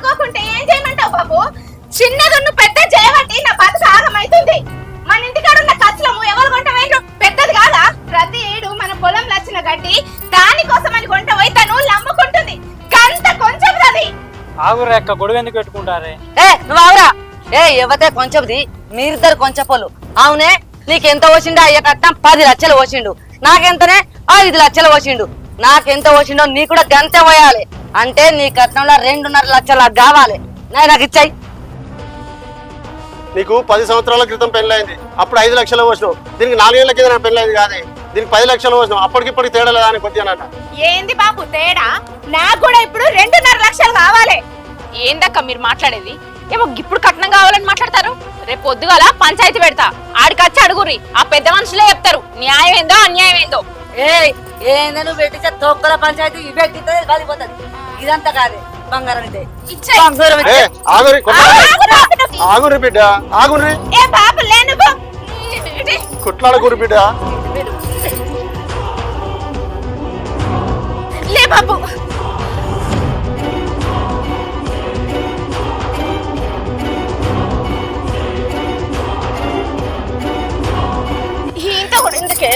వండుకోకుంటే ఏం చేయమంటావు బాబు? చిన్నది నువ్వు పెద్ద చేయబట్టి నా బతుకు ఆగమైతుంది. మన ఇంటికాడ ఉన్న ఖర్చులము ఎవరు కొంట వేరు పెద్దది కాదా? ప్రతి ఏడు మన పొలం లచ్చిన గడ్డి దానికోసమని కొంట పోయి తను అమ్ముకుంటుంది. కంత కొంచెం అది. ఆగురే అక్క, గొడవ ఎందుకు పెట్టుకుంటారే? నువ్వు ఆవురా. ఎవతే కొంచెంది, మీరిద్దరు కొంచెపోలు. అవునే, నీకెంత పోసిండు అయ్య కట్నం? 10 లక్షలు పోసిండు. నాకెంతనే? 5 లక్షలు పోసిండు. నాకెంత పోసిండో నీ కూడా గంతే పోయాలి. అంటే నీ కట్నంలో 2.5 లక్షలు కావాలి. నాకు ఇచ్చాయి. నీకు 10 సంవత్సరాల క్రితం పెళ్ళైంది, అప్పుడు 5 లక్షలు పోసినావు. దీనికి 4 ఏళ్ల కింద పెళ్ళైంది కాదే, దీనికి 10 లక్షలు పోసినావు. అప్పటికిప్పటికి తేడా లేదా అని కొద్దిగా. ఏంది బాబు తేడా? నాకు కూడా ఇప్పుడు 2.5 లక్షలు కావాలి. ఏందక్క మీరు మాట్లాడేది? ఏమో ఇప్పుడు కట్నం కావాలని మాట్లాడతారు. రేపు పొద్దుగాల పంచాయతీ పెడతా, ఆడికచ్చి అడుగురి. ఆ పెద్ద మనుషులే చెప్తారు న్యాయం ఏందో అన్యాయం ఏందో. ఏందో పెట్టించే తొక్కల పంచాయతీ పెట్టితే కాలిపోతుంది. ఇదంతా కాదే బంగారం. ఆగురి బిడ్డ, ఆగురి. ఏ బాబు లేను కొట్లాడకూరి బిడ్డ. లే బాబు. ఇంత కూడా ఎందుకే?